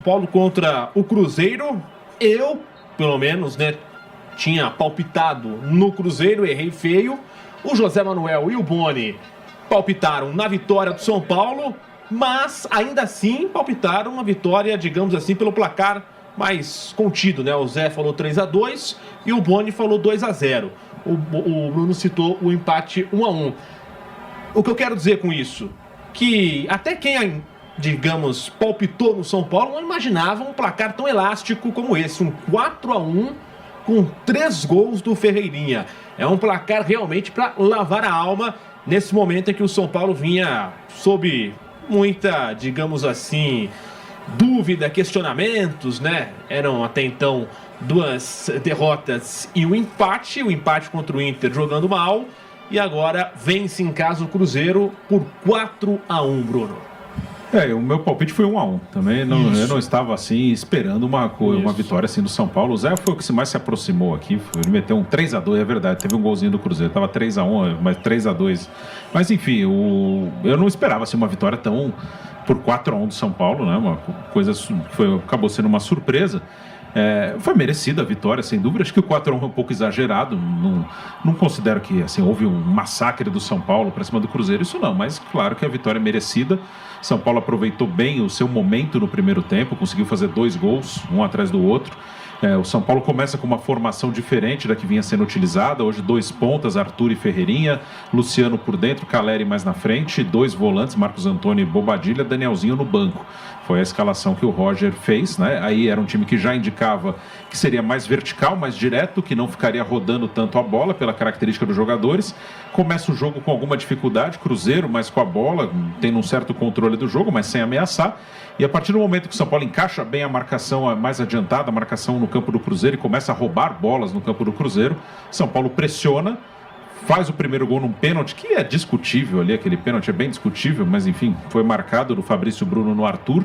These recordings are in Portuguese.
Paulo contra o Cruzeiro. Eu, pelo menos, né, tinha palpitado no Cruzeiro, errei feio. O José Manuel e o Boni palpitaram na vitória do São Paulo, mas ainda assim palpitaram uma vitória, digamos assim, pelo placar mais contido, né? O Zé falou 3-2 e o Boni falou 2-0. O Bruno citou o empate 1-1. O que eu quero dizer com isso? Que até quem, digamos, palpitou no São Paulo não imaginava um placar tão elástico como esse, um 4-1 com 3 gols do Ferreirinha. É um placar realmente para lavar a alma nesse momento em que o São Paulo vinha sob muita, digamos assim, dúvida, questionamentos, né? Eram até então 2 derrotas e o empate contra o Inter jogando mal, e agora vence em casa o Cruzeiro por 4-1, Bruno. O meu palpite foi 1-1 também. Eu não estava assim esperando uma vitória assim do São Paulo. O Zé foi o que mais se aproximou aqui. Ele meteu um 3-2, é verdade. Teve um golzinho do Cruzeiro, estava 3-1, mas 3-2. Mas enfim, eu não esperava assim, uma vitória tão por 4-1 do São Paulo, né? Uma coisa que acabou sendo uma surpresa. Foi merecida a vitória, sem dúvida. Acho que o 4-1 é um pouco exagerado. Não considero que assim, houve um massacre do São Paulo para cima do Cruzeiro. Isso não, mas claro que a vitória é merecida. São Paulo aproveitou bem o seu momento no primeiro tempo, conseguiu fazer 2 gols, um atrás do outro. O São Paulo começa com uma formação diferente da que vinha sendo utilizada. Hoje 2 pontas, Arthur e Ferreirinha, Luciano por dentro, Caleri mais na frente, 2 volantes, Marcos Antônio e Bobadilha, Danielzinho no banco. Foi a escalação que o Roger fez, né? Aí era um time que já indicava que seria mais vertical, mais direto, que não ficaria rodando tanto a bola pela característica dos jogadores. Começa o jogo com alguma dificuldade, Cruzeiro, mas com a bola, tendo um certo controle do jogo, mas sem ameaçar. E a partir do momento que o São Paulo encaixa bem a marcação mais adiantada, a marcação no campo do Cruzeiro, e começa a roubar bolas no campo do Cruzeiro, São Paulo pressiona, faz o primeiro gol num pênalti, que é discutível ali, aquele pênalti é bem discutível, mas enfim, foi marcado do Fabrício Bruno no Arthur.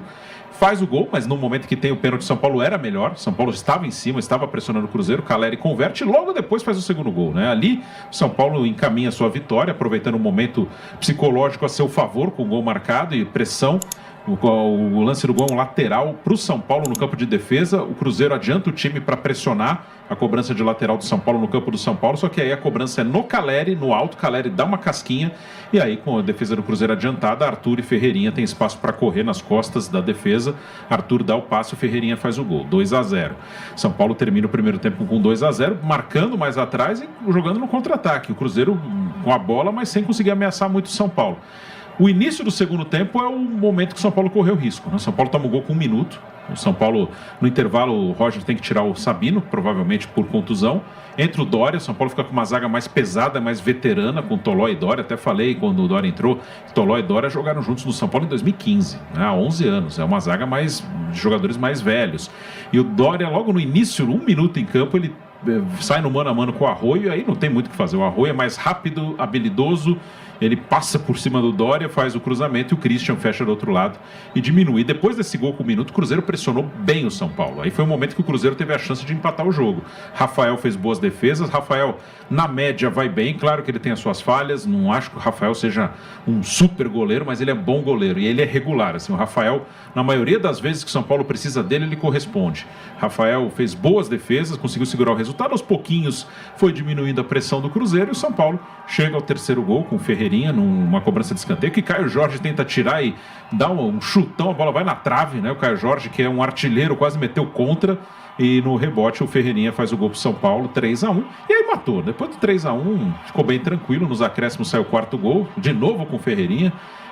Faz o gol, mas no momento que tem o pênalti, São Paulo era melhor. São Paulo estava em cima, estava pressionando o Cruzeiro. Caleri converte e logo depois faz o segundo gol, né? Ali, o São Paulo encaminha a sua vitória, aproveitando o momento psicológico a seu favor, com o gol marcado e pressão. O lance do gol é um lateral para o São Paulo no campo de defesa. O Cruzeiro adianta o time para pressionar a cobrança de lateral do São Paulo no campo do São Paulo, só que aí a cobrança é no Caleri, no alto. Caleri dá uma casquinha e aí, com a defesa do Cruzeiro adiantada, Arthur e Ferreirinha tem espaço para correr nas costas da defesa. Arthur dá o passe, o Ferreirinha faz o gol, 2-0. São Paulo termina o primeiro tempo com 2-0, marcando mais atrás e jogando no contra-ataque. O Cruzeiro com a bola, mas sem conseguir ameaçar muito o São Paulo. O início do segundo tempo é o momento que o São Paulo correu risco, né? O São Paulo toma o gol com 1 minuto. O São Paulo, no intervalo, o Roger tem que tirar o Sabino, provavelmente por contusão. Entra o Dória, o São Paulo fica com uma zaga mais pesada, mais veterana, com Toló e Dória. Até falei quando o Dória entrou, Toló e Dória jogaram juntos no São Paulo em 2015, né? Há 11 anos. É uma zaga de jogadores mais velhos. E o Dória, logo no início, 1 minuto em campo, ele sai no mano a mano com o Arroio, e aí não tem muito o que fazer. O Arroio é mais rápido, habilidoso, ele passa por cima do Dória, faz o cruzamento e o Christian fecha do outro lado e diminui. Depois desse gol com 1 minuto, o Cruzeiro pressionou bem o São Paulo. Aí foi o momento que o Cruzeiro teve a chance de empatar o jogo. Rafael fez boas defesas. Rafael, na média, vai bem. Claro que ele tem as suas falhas. Não acho que o Rafael seja um super goleiro, mas ele é bom goleiro e ele é regular. Assim, o Rafael, na maioria das vezes que o São Paulo precisa dele, ele corresponde. Rafael fez boas defesas, conseguiu segurar o resultado. Aos pouquinhos foi diminuindo a pressão do Cruzeiro e o São Paulo chega ao terceiro gol com o Ferreirinha numa cobrança de escanteio, que Caio Jorge tenta tirar e dá um chutão, a bola vai na trave, né? O Caio Jorge, que é um artilheiro, quase meteu contra, e no rebote o Ferreirinha faz o gol pro São Paulo, 3-1, e aí matou. Depois do 3-1 ficou bem tranquilo, nos acréscimos saiu o 4º gol, de novo com o Ferreirinha,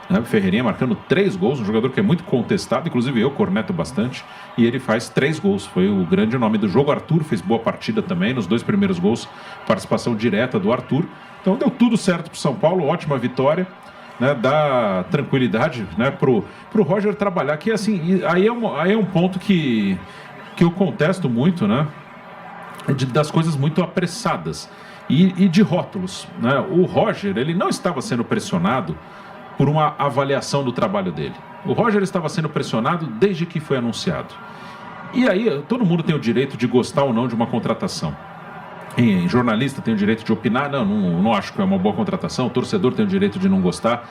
né? O Ferreirinha marcando 3 gols, um jogador que é muito contestado, inclusive eu corneto bastante, e ele faz 3 gols, foi o grande nome do jogo. Arthur fez boa partida também, nos 2 primeiros gols, participação direta do Arthur. Então deu tudo certo pro São Paulo, ótima vitória, né? Dá tranquilidade, né, pro Roger trabalhar, que assim, aí é um ponto que eu contesto muito, né, das coisas muito apressadas e de rótulos, né? O Roger, ele não estava sendo pressionado por uma avaliação do trabalho dele. O Roger estava sendo pressionado desde que foi anunciado. E aí todo mundo tem o direito de gostar ou não de uma contratação. Jornalista tem o direito de opinar, não acho que é uma boa contratação, o torcedor tem o direito de não gostar,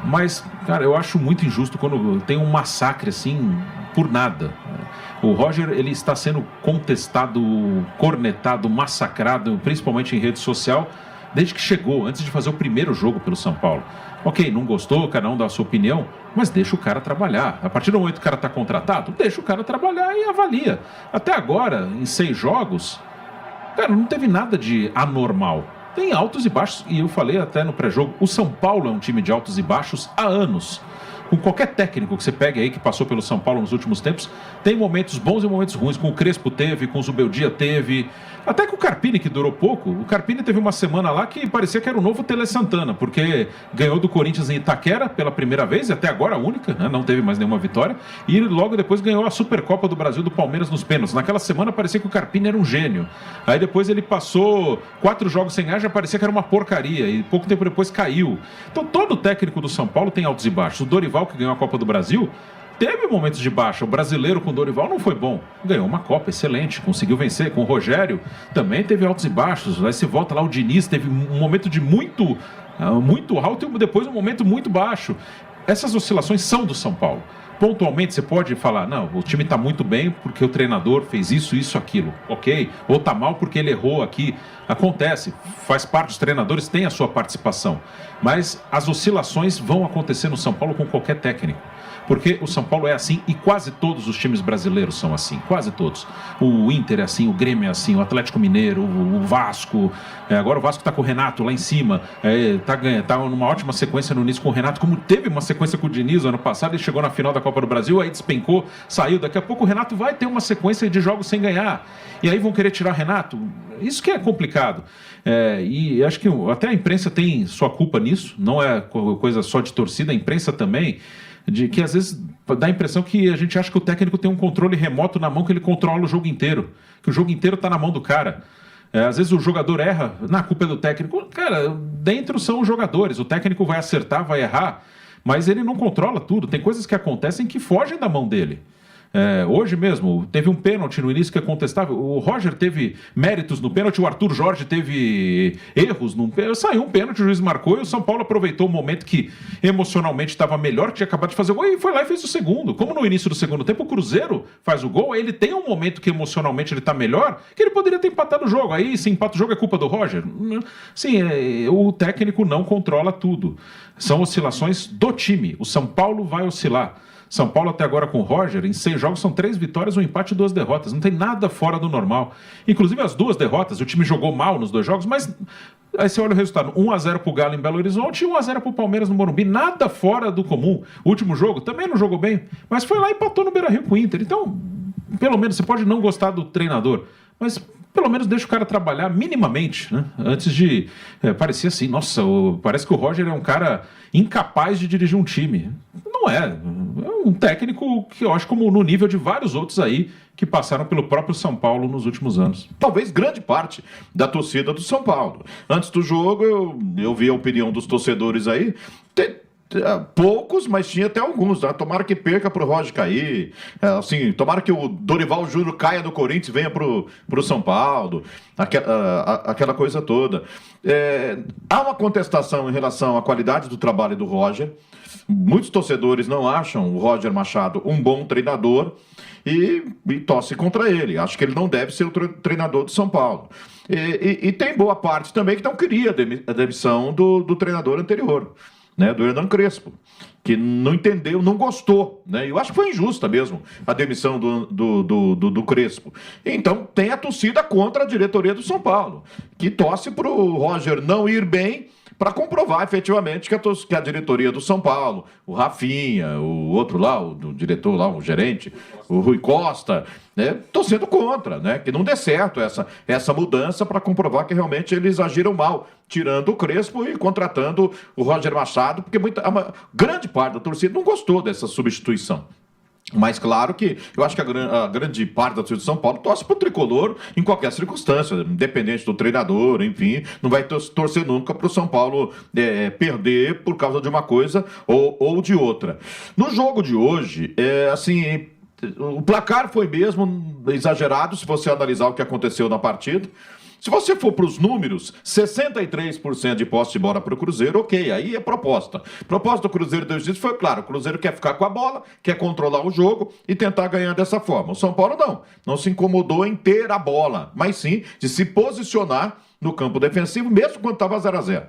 mas, cara, eu acho muito injusto quando tem um massacre assim, por nada. O Roger, ele está sendo contestado, cornetado, massacrado, principalmente em rede social, desde que chegou, antes de fazer o primeiro jogo pelo São Paulo. Ok, não gostou, cada um dá a sua opinião, mas deixa o cara trabalhar. A partir do momento que o cara está contratado, deixa o cara trabalhar e avalia. Até agora, em 6 jogos... Cara, não teve nada de anormal. Tem altos e baixos, e eu falei até no pré-jogo, o São Paulo é um time de altos e baixos há anos. Com qualquer técnico que você pegue aí, que passou pelo São Paulo nos últimos tempos, tem momentos bons e momentos ruins. Com o Crespo teve, com o Zubeldia teve, até com o Carpini, que durou pouco. O Carpini teve uma semana lá que parecia que era o novo Tele Santana, porque ganhou do Corinthians em Itaquera pela primeira vez, e até agora a única, né? Não teve mais nenhuma vitória, e logo depois ganhou a Supercopa do Brasil do Palmeiras nos pênaltis. Naquela semana parecia que o Carpini era um gênio. Aí depois ele passou 4 jogos sem ganhar, já parecia que era uma porcaria, e pouco tempo depois caiu. Então todo técnico do São Paulo tem altos e baixos. O Dorival, que ganhou a Copa do Brasil, teve momentos de baixa. O brasileiro com o Dorival não foi bom. Ganhou uma Copa, excelente, conseguiu vencer. Com o Rogério também teve altos e baixos. Aí se volta lá, o Diniz teve um momento de muito alto e depois um momento muito baixo. Essas oscilações são do São Paulo. Pontualmente você pode falar, não, o time está muito bem porque o treinador fez isso, aquilo, ok? Ou está mal porque ele errou aqui. Acontece, faz parte, os treinadores têm a sua participação. Mas as oscilações vão acontecer no São Paulo com qualquer técnico. Porque o São Paulo é assim e quase todos os times brasileiros são assim, quase todos. O Inter é assim, o Grêmio é assim, o Atlético Mineiro, o Vasco. Agora o Vasco está com o Renato lá em cima, tá numa ótima sequência no início com o Renato, como teve uma sequência com o Diniz ano passado, ele chegou na final da Copa do Brasil, aí despencou, saiu. Daqui a pouco o Renato vai ter uma sequência de jogos sem ganhar. E aí vão querer tirar o Renato. Isso que é complicado. E acho que até a imprensa tem sua culpa nisso, não é coisa só de torcida, a imprensa também. De que às vezes dá a impressão que a gente acha que o técnico tem um controle remoto na mão, que ele controla o jogo inteiro, que o jogo inteiro está na mão do cara. Às vezes o jogador erra, na culpa é do técnico. Cara, dentro são os jogadores, o técnico vai acertar, vai errar, mas ele não controla tudo. Tem coisas que acontecem que fogem da mão dele. Hoje mesmo, teve um pênalti no início que é contestável. O Roger teve méritos no pênalti, o Arthur Jorge teve erros. Saiu um pênalti, o juiz marcou e o São Paulo aproveitou o momento que emocionalmente estava melhor, que tinha acabado de fazer o gol, e foi lá e fez o segundo. Como no início do segundo tempo o Cruzeiro faz o gol, ele tem um momento que emocionalmente ele está melhor, que ele poderia ter empatado o jogo. Aí, se empata o jogo, é culpa do Roger? Sim, o técnico não controla tudo. São oscilações do time. O São Paulo vai oscilar. São Paulo até agora com o Roger, em 6 jogos são 3 vitórias, um empate e 2 derrotas. Não tem nada fora do normal. Inclusive as 2 derrotas, o time jogou mal nos 2 jogos, mas aí você olha o resultado, 1-0 pro Galo em Belo Horizonte e 1-0 pro Palmeiras no Morumbi. Nada fora do comum. O último jogo também não jogou bem, mas foi lá e empatou no Beira-Rio com o Inter. Então, pelo menos, você pode não gostar do treinador, mas pelo menos deixa o cara trabalhar minimamente, né? Antes de... parecia assim, nossa, parece que o Roger é um cara incapaz de dirigir um time. Não é. É um técnico que eu acho como no nível de vários outros aí que passaram pelo próprio São Paulo nos últimos anos. Talvez grande parte da torcida do São Paulo. Antes do jogo, eu vi a opinião dos torcedores aí. Poucos, mas tinha até alguns. Né? Tomara que perca pro Roger cair. Assim, tomara que o Dorival Júnior caia do Corinthians e venha pro São Paulo. Aquela coisa toda. Há uma contestação em relação à qualidade do trabalho do Roger. Muitos torcedores não acham o Roger Machado um bom treinador e torcem contra ele. Acho que ele não deve ser o treinador do São Paulo. E tem boa parte também que não queria a demissão do treinador anterior. Né, do Hernan Crespo, que não entendeu, não gostou, né? Eu acho que foi injusta mesmo a demissão do Crespo. Então tem a torcida contra a diretoria do São Paulo, que torce para o Roger não ir bem para comprovar efetivamente que a diretoria do São Paulo, o Rafinha, o outro lá, o diretor lá, o gerente, o Rui Costa, né, torcendo contra, né, que não dê certo essa mudança para comprovar que realmente eles agiram mal, tirando o Crespo e contratando o Roger Machado, porque grande parte da torcida não gostou dessa substituição. Mas claro que eu acho que a grande parte da torcida de São Paulo torce para o tricolor em qualquer circunstância, independente do treinador, enfim, não vai torcer nunca para o São Paulo perder por causa de uma coisa ou de outra. No jogo de hoje, assim, o placar foi mesmo exagerado, se você analisar o que aconteceu na partida. Se você for para os números, 63% de posse de bola para o Cruzeiro, ok, aí é proposta. Proposta do Cruzeiro desde isso foi claro, o Cruzeiro quer ficar com a bola, quer controlar o jogo e tentar ganhar dessa forma. O São Paulo não se incomodou em ter a bola, mas sim de se posicionar no campo defensivo, mesmo quando estava 0-0.